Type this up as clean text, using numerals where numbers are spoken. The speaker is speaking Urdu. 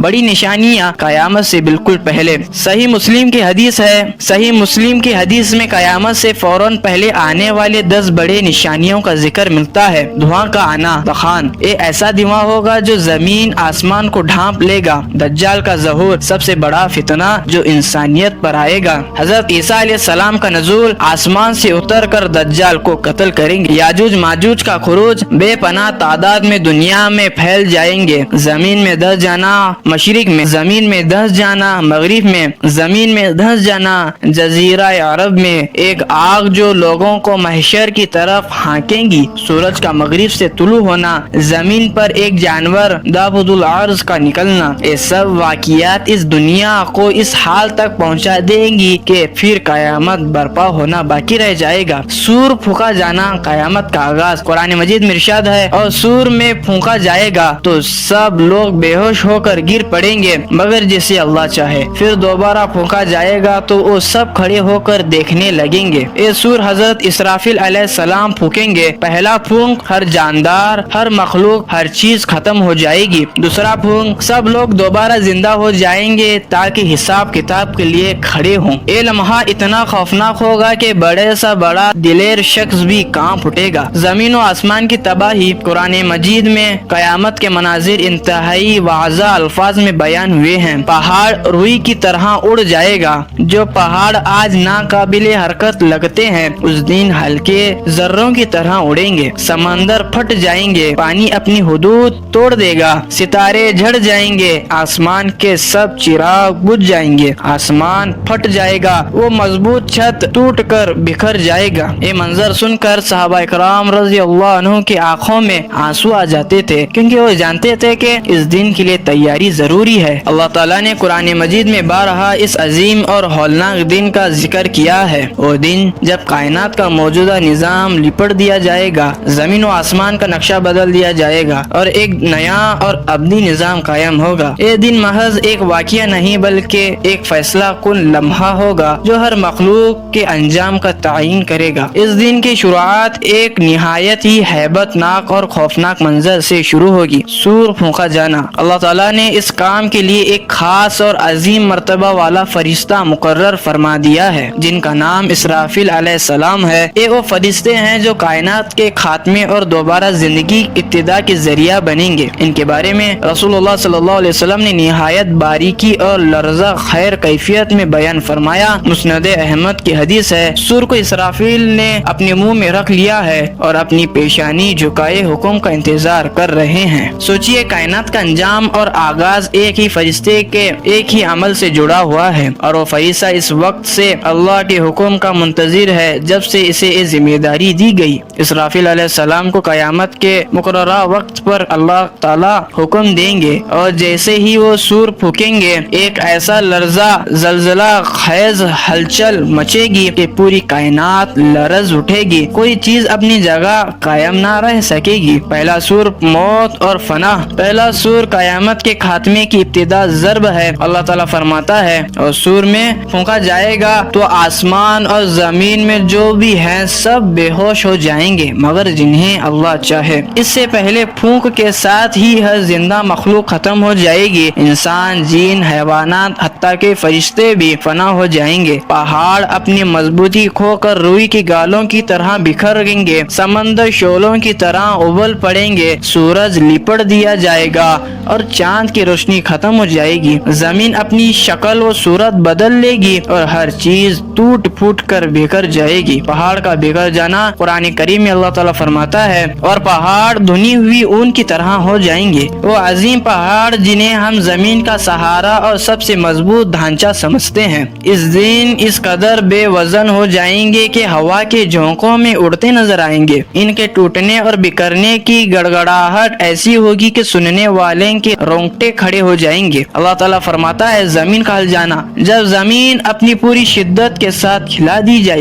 بڑی نشانیاں قیامت سے بالکل پہلے۔ صحیح مسلم کی حدیث ہے، صحیح مسلم کی حدیث میں قیامت سے فوراً پہلے آنے والے 10 بڑے نشانیوں کا ذکر ملتا ہے۔ دھواں کا آنا، دخان، یہ ایسا دھواں ہوگا جو زمین آسمان کو ڈھانپ لے گا۔ دجال کا ظہور، سب سے بڑا فتنہ جو انسانیت پر آئے گا۔ حضرت عیسیٰ علیہ السلام کا نزول، آسمان سے اتر کر دجال کو قتل کریں گے۔ یاجوج ماجوج کا خروج، بے پناہ تعداد میں دنیا میں پھیل جائیں گے۔ زمین میں دھس جانا، مشرق میں زمین میں دھس جانا، مغرب میں زمین میں دھس جانا، جزیرہ عرب میں ایک آگ جو لوگوں کو محشر کی طرف ہانکیں گی، سورج کا مغرب سے طلوع ہونا، زمین پر ایک جانور دابۃ الارض کا نکلنا، یہ سب واقعات اس دنیا کو اس حال تک پہنچا دیں گی کہ پھر قیامت برپا ہونا باقی رہ جائے گا۔ سور پھونکا جانا، قیامت کا آغاز۔ قرآن مجید میں ارشاد ہے، اور سور میں پھونکا جائے گا تو سب لوگ بے ہوش ہو کر گر پڑیں گے مگر جسے اللہ چاہے، پھر دوبارہ پھونکا جائے گا تو وہ سب کھڑے ہو کر دیکھنے لگیں گے۔ یہ سور حضرت اسرافیل علیہ السلام پھونکیں گے۔ پہلا پھونک، ہر جاندار، ہر مخلوق، ہر چیز ختم ہو جائے گی۔ دوسرا پھونک، سب لوگ دوبارہ زندہ ہو جائیں گے تاکہ حساب کتاب کے لیے کھڑے ہوں۔ یہ لمحہ اتنا خوفناک ہوگا کہ بڑے سا بڑا دلیر شخص بھی کانپ اٹھے گا۔ زمین و آسمان کی تباہی۔ قرآن مجید میں قیامت کے مناظر انتہائی واضح الفاظ میں بیان ہوئے ہیں۔ پہاڑ روئی کی طرح اڑ جائے گا۔ جو پہاڑ آج ناقابل حرکت لگتے ہیں اس دن ہلکے ذروں کی طرح اڑیں گے۔ سمندر پھٹ جائیں گے، پانی اپنی حدود توڑ دے گا، ستارے جھڑ جائیں گے، آسمان کے سب چراغ بجھ جائیں گے، آسمان پھٹ جائے گا، وہ مضبوط چھت ٹوٹ کر بکھر جائے گا۔ یہ منظر سن کر صحابہ کرام رضی اللہ عنہ کی آنکھوں میں آنسو آ جاتے تھے، کیونکہ وہ جانتے تھے کہ اس دن کے لیے تیاری ضروری ہے۔ اللہ تعالیٰ نے قرآن مجید میں بارہا اس عظیم اور ہولناک دن کا ذکر کیا ہے۔ وہ دن جب کائنات کا موجودہ نظام لپٹ دیا جائے گا، زمین و آسمان کا نقشہ بدل دیا جائے گا اور ایک نیا اور ابدی نظام قائم ہوگا۔ یہ دن محض ایک واقعہ نہیں بلکہ ایک فیصلہ کن لمحہ ہوگا جو ہر مخلوق کے انجام کا تعین کرے گا۔ اس دن کی شروعات ایک نہایت ہی ہیبت ناک اور خوفناک منظر سے شروع ہوگی، سور پھونکا جانا۔ اللہ تعالیٰ نے اس کام کے لیے ایک خاص اور عظیم مرتبہ والا فرشتہ مقرر فرما دیا ہے جن کا نام اسرافیل علیہ السلام ہے۔ یہ وہ فرشتے ہیں جو کائنات کے خاتمے اور دوبارہ زندگی ابتدا کے ذریعہ بنیں گے۔ ان کے بارے میں رسول اللہ صلی اللہ علیہ وسلم نے نہایت باریکی اور لرزہ خیر کیفیت میں بیان فرمایا۔ مسند احمد کی حدیث ہے، سور کو اسرافیل نے اپنے منہ میں رکھ لیا ہے اور اپنی پیشانی جھکائے حکم کا انتظار کر رہے ہیں۔ سوچئے کائنات کا انجام اور آغاز ایک ہی فرشتے کے ایک ہی عمل سے جڑا ہوا ہے، اور وہ فرشتہ اس وقت سے اللہ کے حکم کا منتظر ہے جب سے اسے یہ ذمہ داری دی گئی۔ اسرافیل علیہ السلام کو قیامت کے مقررہ وقت پر اللہ تعالیٰ حکم دیں گے، اور جیسے ہی وہ سور پھونکیں گے ایک ایسا لرزہ زلزلہ خیز ہلچل مچے گی کہ پوری کائنات لرز اٹھے گی، کوئی چیز اپنی جگہ قائم نہ رہ سکے گی۔ پہلا سور موت اور فنا، پہلا سور قیامت کے خاتمے کی ابتدا ضرب ہے۔ اللہ تعالیٰ فرماتا ہے، اور سور میں پھونکا جائے گا تو آسمان اور زمین میں جو بھی ہیں سب بے ہوش ہو جائیں گے مگر جنہیں اللہ چاہے۔ اس سے پہلے پھونک کے ساتھ ہی ہر زندہ مخلوق ختم ہو جائے گی، انسان، جن، حیوانات، حتیٰ کہ فرشتے بھی فنا ہو جائیں گے۔ پہاڑ اپنی مضبوطی کھو کر روئی کی گالوں کی طرح بکھریں گے، سمندر شعلوں کی طرح ابل پڑیں گے، سورج لپٹ دیا جائے گا اور چاند کی روشنی ختم ہو جائے گی، زمین اپنی شکل و صورت بدل لے گی اور ہر چیز ٹوٹ پھوٹ کر بکھر جائے گی۔ پہاڑ کا بکھر جانا، قرآن کریم میں اللہ تعالیٰ فرماتا ہے، اور پہاڑ دھنی ہوئی اون کی طرح ہو جائیں گے۔ وہ عظیم پہاڑ جنہیں ہم زمین کا سہارا اور سب سے مضبوط ڈھانچہ سمجھتے ہیں، اس دن اس قدر بے وزن ہو جائیں گے کہ ہوا کے جھونکوں میں اڑتے نظر آئیں گے۔ ان کے ٹوٹنے اور بکھرنے کی گڑگڑاہٹ ایسی ہوگی کہ سننے والے کے رونگٹے کھڑے ہو جائیں گے۔ اللہ تعالیٰ فرماتا ہے، زمین کا ہل جانا، جب زمین اپنی پوری شدت کے ساتھ ہلا دی جائے